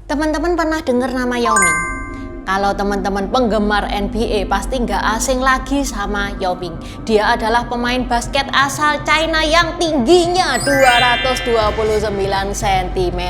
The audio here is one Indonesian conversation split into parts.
Teman-teman pernah dengar nama Yao Ming? Kalau teman-teman penggemar NBA pasti nggak asing lagi sama Yao Ming. Dia adalah pemain basket asal China yang tingginya 229 cm.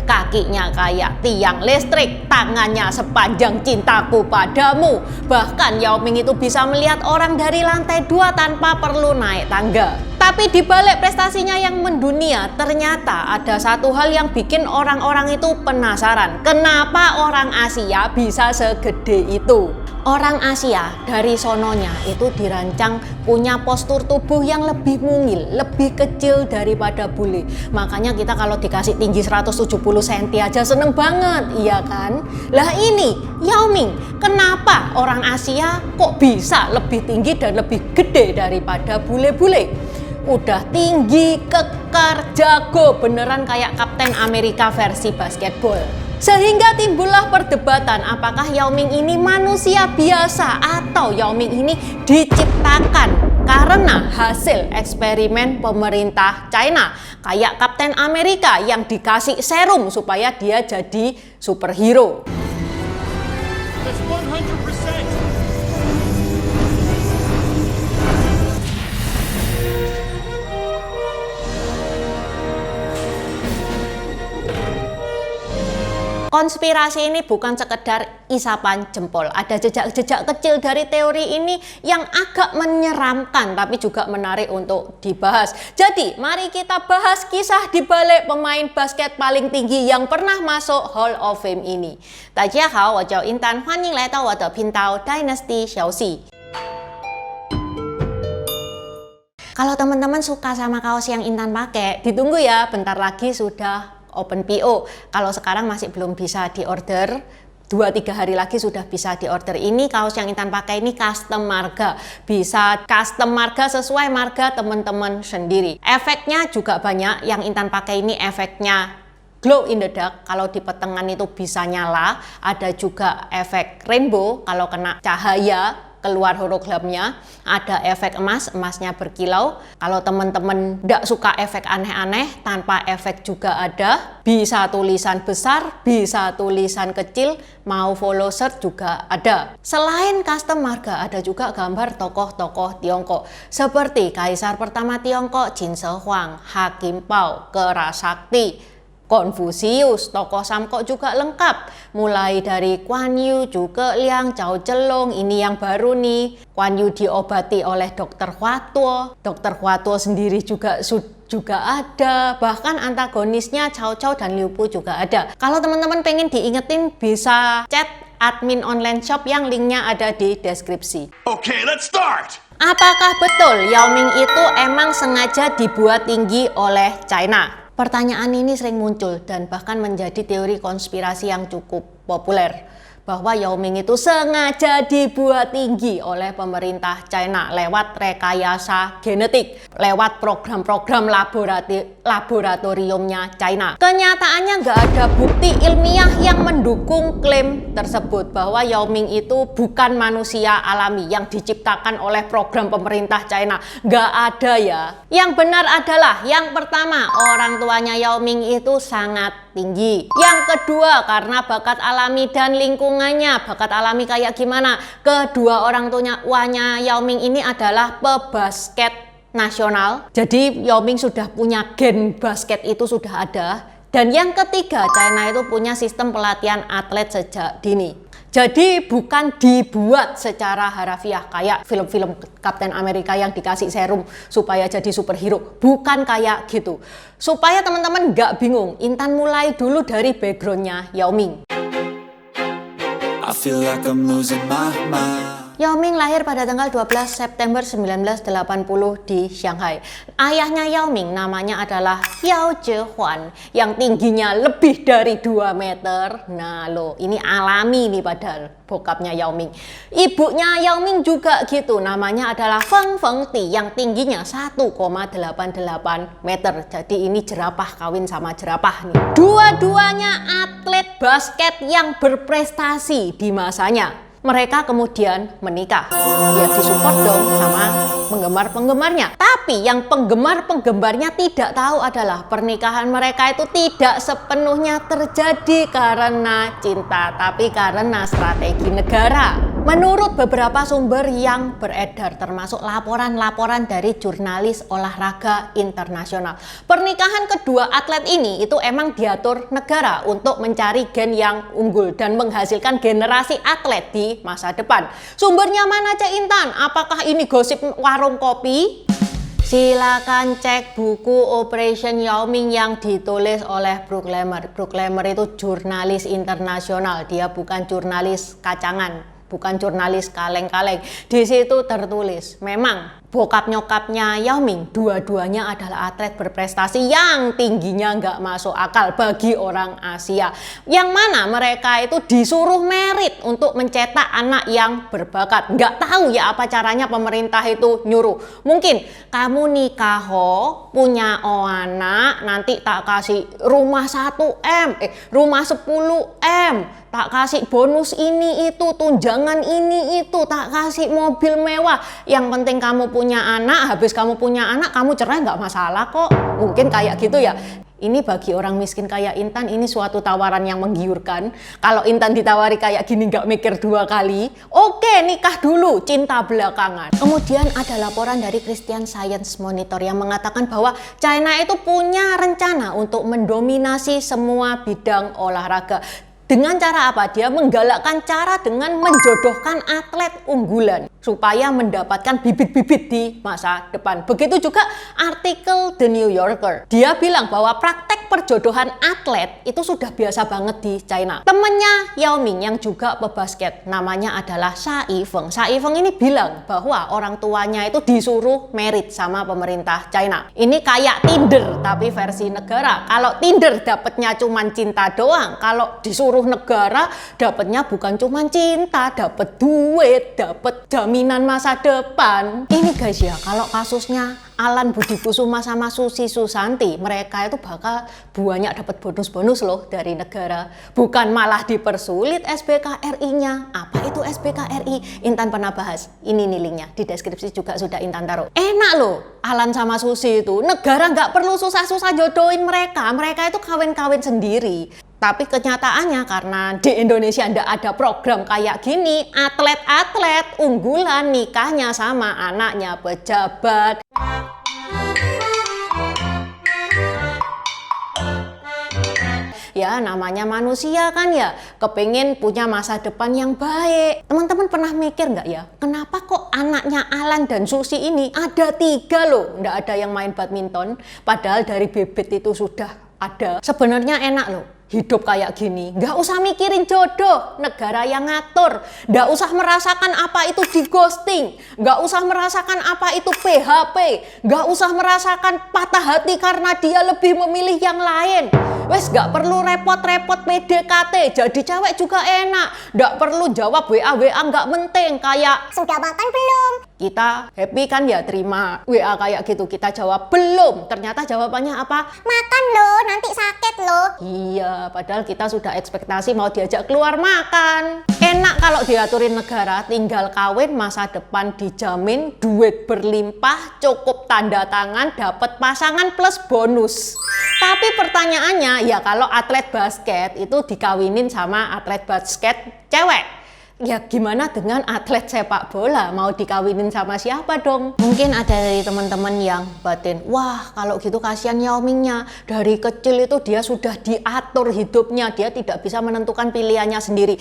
Kakinya kayak tiang listrik, tangannya sepanjang cintaku padamu. Bahkan Yao Ming itu bisa melihat orang dari lantai 2 tanpa perlu naik tangga. Tapi di balik prestasinya yang mendunia, ternyata ada satu hal yang bikin orang-orang itu penasaran. Kenapa orang Asia bisa segede itu? Orang Asia dari sononya itu dirancang punya postur tubuh yang lebih mungil, lebih kecil daripada bule. Makanya kita kalau dikasih tinggi 170 cm aja seneng banget, iya kan? Lah ini Yao Ming, kenapa orang Asia kok bisa lebih tinggi dan lebih gede daripada bule-bule? Udah tinggi, kekar, jago, beneran kayak Kapten Amerika versi basketball. Sehingga timbullah perdebatan apakah Yao Ming ini manusia biasa atau Yao Ming ini diciptakan karena hasil eksperimen pemerintah China. Kayak Kapten Amerika yang dikasih serum supaya dia jadi superhero. That's 100%. Konspirasi ini bukan sekedar isapan jempol. Ada jejak-jejak kecil dari teori ini yang agak menyeramkan tapi juga menarik untuk dibahas. Jadi, mari kita bahas kisah di balik pemain basket paling tinggi yang pernah masuk Hall of Fame ini. 大家好，我叫英丹，欢迎来到我的频道 Dynasty 小喜。Kalau teman-teman suka sama kaos yang Intan pakai, ditunggu ya, bentar lagi sudah Open PO. Kalau sekarang masih belum bisa diorder, 2-3 hari lagi sudah bisa diorder. Ini kaos yang Intan pakai ini custom marga. Bisa custom marga sesuai marga teman-teman sendiri. Efeknya juga banyak. Yang Intan pakai ini efeknya glow in the dark. Kalau di petengan itu bisa nyala. Ada juga efek rainbow kalau kena cahaya keluar hologramnya. Ada efek emas, emasnya berkilau. Kalau teman-teman tidak suka efek aneh-aneh, tanpa efek juga ada. Bisa tulisan besar, bisa tulisan kecil, mau follow shirt juga ada. Selain custom marga, ada juga gambar tokoh-tokoh Tiongkok. Seperti Kaisar pertama Tiongkok, Qin Shi Huang, Hakim Pao, Kera Sakti, Konfusius, tokoh Samkok juga lengkap. Mulai dari Guan Yu, juga Liang, Cao Zhelong, ini yang baru nih. Guan Yu diobati oleh Dr. Hua Tuo. Dr. Hua Tuo sendiri juga ada. Bahkan antagonisnya Cao Cao dan Liu Bu juga ada. Kalau teman-teman pengen diingetin bisa chat admin online shop yang linknya ada di deskripsi. Okay, let's start. Apakah betul Yao Ming itu emang sengaja dibuat tinggi oleh China? Pertanyaan ini sering muncul dan bahkan menjadi teori konspirasi yang cukup populer. Bahwa Yao Ming itu sengaja dibuat tinggi oleh pemerintah China lewat rekayasa genetik, lewat program-program laboratoriumnya China. Kenyataannya nggak ada bukti ilmiah yang mendukung klaim tersebut bahwa Yao Ming itu bukan manusia alami yang diciptakan oleh program pemerintah China. Nggak ada ya. Yang benar adalah yang pertama, orang tuanya Yao Ming itu sangat tinggi. Yang kedua, karena bakat alami dan lingkungannya. Bakat alami kayak gimana? Kedua orang tuanya Yao Ming ini adalah pebasket nasional. Jadi Yao Ming sudah punya gen basket itu sudah ada. Dan yang ketiga, China itu punya sistem pelatihan atlet sejak dini. Jadi bukan dibuat secara harafiah kayak film-film Kapten Amerika yang dikasih serum supaya jadi superhero. Bukan kayak gitu. Supaya teman-teman nggak bingung, Intan mulai dulu dari backgroundnya Yao Ming. I feel like I'm losing my mind. Yao Ming lahir pada tanggal 12 September 1980 di Shanghai. Ayahnya Yao Ming namanya adalah Yao Zhehuan yang tingginya lebih dari 2 meter. Nah loh, ini alami nih padahal bokapnya Yao Ming. Ibunya Yao Ming juga gitu, namanya adalah Feng Fengti yang tingginya 1,88 meter. Jadi ini jerapah kawin sama jerapah nih. Dua-duanya atlet basket yang berprestasi di masanya. Mereka kemudian menikah. Ya disupport dong sama penggemar-penggemarnya. Tapi yang penggemar-penggemarnya tidak tahu adalah pernikahan mereka itu tidak sepenuhnya terjadi karena cinta, tapi karena strategi negara. Menurut beberapa sumber yang beredar, termasuk laporan-laporan dari jurnalis olahraga internasional, pernikahan kedua atlet ini itu emang diatur negara untuk mencari gen yang unggul dan menghasilkan generasi atlet di masa depan. Sumbernya mana, Cek Intan? Apakah ini gosip warung kopi? Silakan cek buku Operation Yao Ming yang ditulis oleh Brook Lemmer. Brook Lemmer itu jurnalis internasional, dia bukan jurnalis kacangan, bukan jurnalis kaleng-kaleng. Di situ tertulis, memang bokap nyokapnya Yao Ming dua-duanya adalah atlet berprestasi yang tingginya nggak masuk akal bagi orang Asia, yang mana mereka itu disuruh merit untuk mencetak anak yang berbakat. Nggak tahu ya apa caranya pemerintah itu nyuruh. Mungkin kamu nikah punya anak, nanti tak kasih rumah 1M, rumah 10M, tak kasih bonus ini itu, tunjangan ini itu, tak kasih mobil mewah. Yang penting kamu punya anak, habis kamu punya anak kamu cerai nggak masalah kok. Mungkin kayak gitu ya. Ini bagi orang miskin kayak Intan ini suatu tawaran yang menggiurkan. Kalau Intan ditawari kayak gini nggak mikir dua kali, oke nikah dulu, cinta belakangan. Kemudian ada laporan dari Christian Science Monitor yang mengatakan bahwa China itu punya rencana untuk mendominasi semua bidang olahraga. Dengan cara apa? Dia menggalakkan cara dengan menjodohkan atlet unggulan supaya mendapatkan bibit-bibit di masa depan. Begitu juga artikel The New Yorker. Dia bilang bahwa praktek perjodohan atlet itu sudah biasa banget di China. Temennya Yao Ming yang juga pebasket, namanya adalah Sha Yifeng. Sha Yifeng ini bilang bahwa orang tuanya itu disuruh merit sama pemerintah China. Ini kayak Tinder tapi versi negara. Kalau Tinder dapatnya cuma cinta doang, kalau disuruh negara dapatnya bukan cuma cinta, dapat duit, dapat jaminan masa depan. Ini guys ya, kalau kasusnya Alan Budi Kusuma sama Susi Susanti, mereka itu bakal banyak dapat bonus-bonus loh dari negara. Bukan malah dipersulit SBKRI-nya. Apa itu SBKRI? Intan pernah bahas. Ini nih linknya, di deskripsi juga sudah Intan taruh. Enak loh, Alan sama Susi itu. Negara nggak perlu susah-susah jodohin mereka. Mereka itu kawin-kawin sendiri. Tapi kenyataannya karena di Indonesia ndak ada program kayak gini, atlet-atlet unggulan nikahnya sama anaknya pejabat. Ya namanya manusia kan ya, kepengen punya masa depan yang baik. Teman-teman pernah mikir nggak ya, kenapa kok anaknya Alan dan Susi ini ada 3 loh, nggak ada yang main badminton, padahal dari bebet itu sudah ada. Sebenarnya enak loh hidup kayak gini, nggak usah mikirin jodoh, negara yang ngatur. Nggak usah merasakan apa itu di ghosting, nggak usah merasakan apa itu PHP, nggak usah merasakan patah hati karena dia lebih memilih yang lain. Wes nggak perlu repot-repot PDKT, jadi cewek juga enak. Nggak perlu jawab WA nggak penting kayak sudah makan belum? Kita happy kan ya terima WA kayak gitu, kita jawab belum, ternyata jawabannya apa? Makan loh, nanti sakit loh. Iya, padahal kita sudah ekspektasi mau diajak keluar makan. Enak kalau diaturin negara, tinggal kawin, masa depan dijamin, duit berlimpah, cukup tanda tangan, dapat pasangan plus bonus. Tapi pertanyaannya ya, kalau atlet basket itu dikawinin sama atlet basket cewek, ya gimana dengan atlet sepak bola? Mau dikawinin sama siapa dong? Mungkin ada dari teman-teman yang batin, wah kalau gitu kasihan Yao Mingnya, dari kecil itu dia sudah diatur hidupnya, dia tidak bisa menentukan pilihannya sendiri.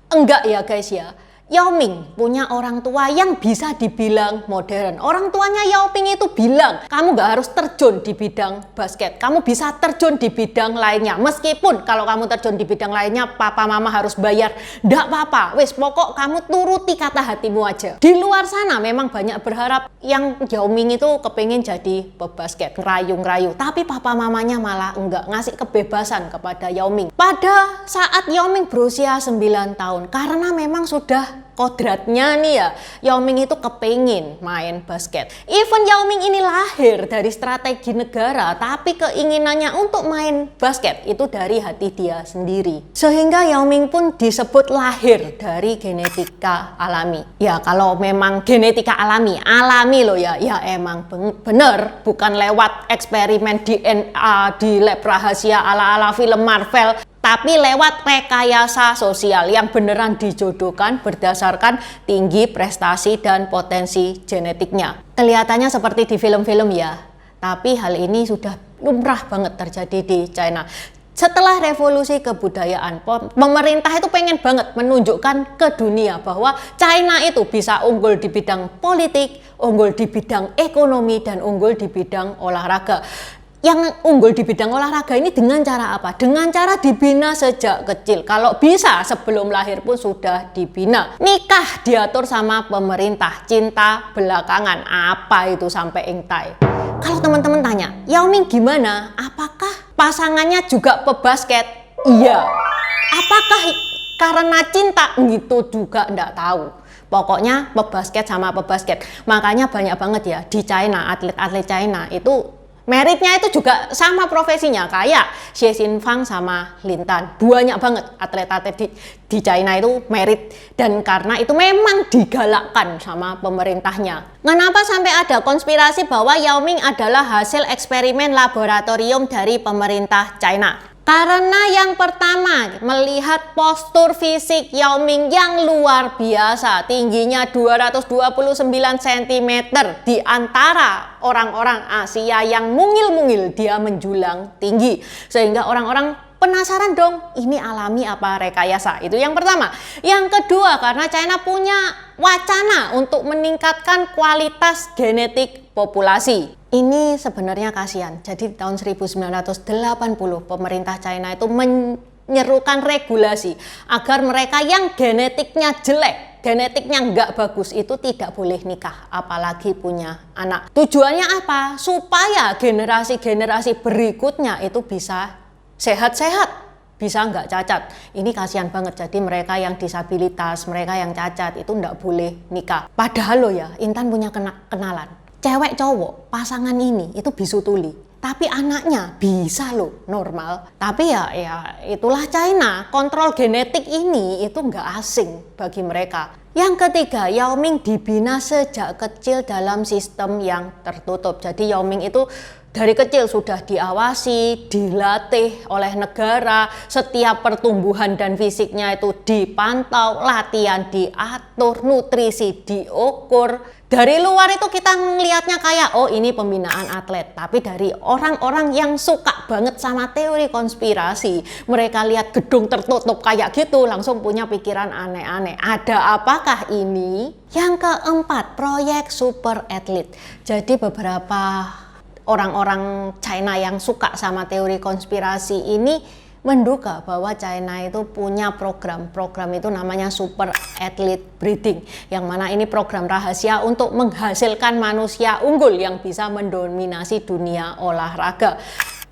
Enggak ya guys ya, Yao Ming punya orang tua yang bisa dibilang modern. Orang tuanya Yao Ming itu bilang, kamu gak harus terjun di bidang basket, kamu bisa terjun di bidang lainnya. Meskipun kalau kamu terjun di bidang lainnya, papa mama harus bayar, ndak apa-apa. Wes pokok kamu turuti kata hatimu aja. Di luar sana memang banyak berharap yang Yao Ming itu kepengen jadi pebasket, ngerayu-ngerayu. Tapi papa mamanya malah enggak, ngasih kebebasan kepada Yao Ming. Pada saat Yao Ming berusia 9 tahun, karena memang sudah kodratnya nih ya, Yao Ming itu kepingin main basket. Even Yao Ming ini lahir dari strategi negara, tapi keinginannya untuk main basket itu dari hati dia sendiri. Sehingga Yao Ming pun disebut lahir dari genetika alami. Ya kalau memang genetika alami loh ya emang bener, bukan lewat eksperimen DNA di lab rahasia ala-ala film Marvel, tapi lewat rekayasa sosial yang beneran dijodohkan berdasarkan tinggi prestasi dan potensi genetiknya. Kelihatannya seperti di film-film ya, tapi hal ini sudah lumrah banget terjadi di China. Setelah revolusi kebudayaan, pemerintah itu pengen banget menunjukkan ke dunia bahwa China itu bisa unggul di bidang politik, unggul di bidang ekonomi, dan unggul di bidang olahraga. Yang unggul di bidang olahraga ini dengan cara apa? Dengan cara dibina sejak kecil. Kalau bisa sebelum lahir pun sudah dibina. Nikah diatur sama pemerintah, cinta belakangan. Apa itu sampai ingtai? Kalau teman-teman tanya, Yao Ming gimana? Apakah pasangannya juga pebasket? Iya. Apakah karena cinta? Gitu juga enggak tahu. Pokoknya pebasket sama pebasket. Makanya banyak banget ya di China, atlet-atlet China itu meritnya itu juga sama profesinya kayak Xie Xinfang sama Lin Tan. Banyak banget atlet-atlet di China itu merit, dan karena itu memang digalakkan sama pemerintahnya. Kenapa sampai ada konspirasi bahwa Yao Ming adalah hasil eksperimen laboratorium dari pemerintah China? Karena yang pertama, melihat postur fisik Yao Ming yang luar biasa, tingginya 229 cm, di antara orang-orang Asia yang mungil-mungil dia menjulang tinggi. Sehingga orang-orang penasaran dong, ini alami apa rekayasa? Itu yang pertama. Yang kedua, karena China punya wacana untuk meningkatkan kualitas genetik populasi. Ini sebenarnya kasihan. Jadi di tahun 1980 pemerintah China itu menyerukan regulasi agar mereka yang genetiknya jelek, genetiknya nggak bagus itu tidak boleh nikah, apalagi punya anak. Tujuannya apa? Supaya generasi-generasi berikutnya itu bisa sehat-sehat, bisa nggak cacat. Ini kasihan banget. Jadi mereka yang disabilitas, mereka yang cacat itu nggak boleh nikah. Padahal loh ya, Intan punya kenalan. Cewek cowok pasangan ini itu bisu tuli, tapi anaknya bisa loh normal. Tapi ya itulah China, kontrol genetik ini itu nggak asing bagi mereka. Yang ketiga, Yao Ming dibina sejak kecil dalam sistem yang tertutup. Jadi Yao Ming itu dari kecil sudah diawasi, dilatih oleh negara, setiap pertumbuhan dan fisiknya itu dipantau, latihan diatur, nutrisi diukur. Dari luar itu kita melihatnya kayak, oh ini pembinaan atlet. Tapi dari orang-orang yang suka banget sama teori konspirasi, mereka lihat gedung tertutup kayak gitu, langsung punya pikiran aneh-aneh. Ada apakah ini? Yang keempat, proyek super atlet. Jadi beberapa orang-orang China yang suka sama teori konspirasi ini menduga bahwa China itu punya program itu namanya super athlete breeding, yang mana ini program rahasia untuk menghasilkan manusia unggul yang bisa mendominasi dunia olahraga.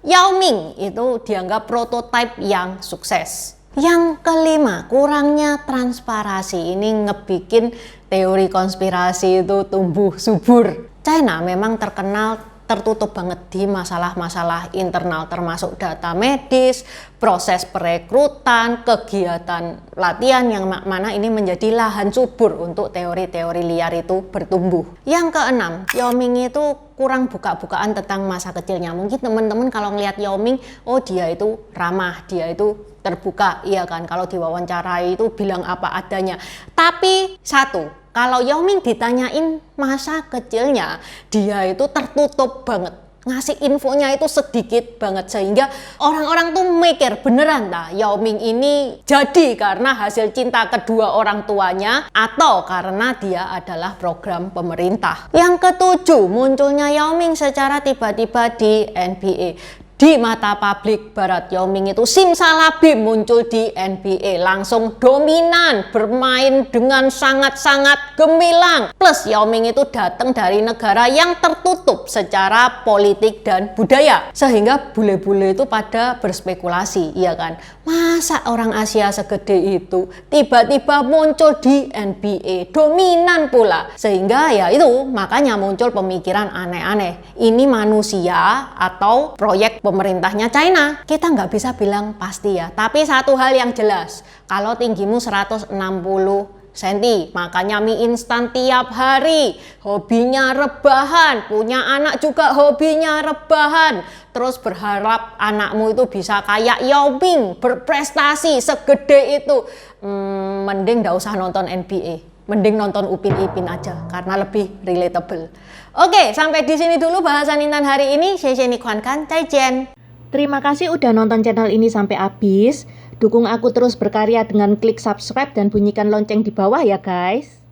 Yao Ming itu dianggap prototipe yang sukses. Yang kelima, kurangnya transparansi. Ini ngebikin teori konspirasi itu tumbuh subur. China memang terkenal tertutup banget di masalah-masalah internal, termasuk data medis, proses perekrutan, kegiatan latihan, yang mana ini menjadi lahan subur untuk teori-teori liar itu bertumbuh. Yang keenam, Yao Ming itu kurang buka-bukaan tentang masa kecilnya. Mungkin teman-teman kalau ngelihat Yao Ming, oh dia itu ramah, dia itu terbuka, iya kan, kalau diwawancarai itu bilang apa adanya. Tapi satu, kalau Yao Ming ditanyain masa kecilnya, dia itu tertutup banget. Ngasih infonya itu sedikit banget, sehingga orang-orang tuh mikir beneran dah Yao Ming ini jadi karena hasil cinta kedua orang tuanya atau karena dia adalah program pemerintah. Yang ketujuh, munculnya Yao Ming secara tiba-tiba di NBA. Di mata publik barat, Yao Ming itu simsalabim muncul di NBA, langsung dominan, bermain dengan sangat-sangat gemilang. Plus Yao Ming itu datang dari negara yang tertutup secara politik dan budaya, sehingga bule-bule itu pada berspekulasi, iya kan? Masa orang Asia segede itu tiba-tiba muncul di NBA, dominan pula. Sehingga ya itu, makanya muncul pemikiran aneh-aneh. Ini manusia atau proyek pemerintahnya China? Kita nggak bisa bilang pasti ya. Tapi satu hal yang jelas, kalau tinggimu 160 cm, makanya mie instan tiap hari, hobinya rebahan, punya anak juga hobinya rebahan, terus berharap anakmu itu bisa kayak Yao Ming, berprestasi segede itu, mending nggak usah nonton NBA. Mending nonton Upin Ipin aja karena lebih relatable. Oke, sampai di sini dulu bahasan Intan hari ini. Xie Kuan Kan, Zaijian. Terima kasih udah nonton channel ini sampai habis. Dukung aku terus berkarya dengan klik subscribe dan bunyikan lonceng di bawah ya guys.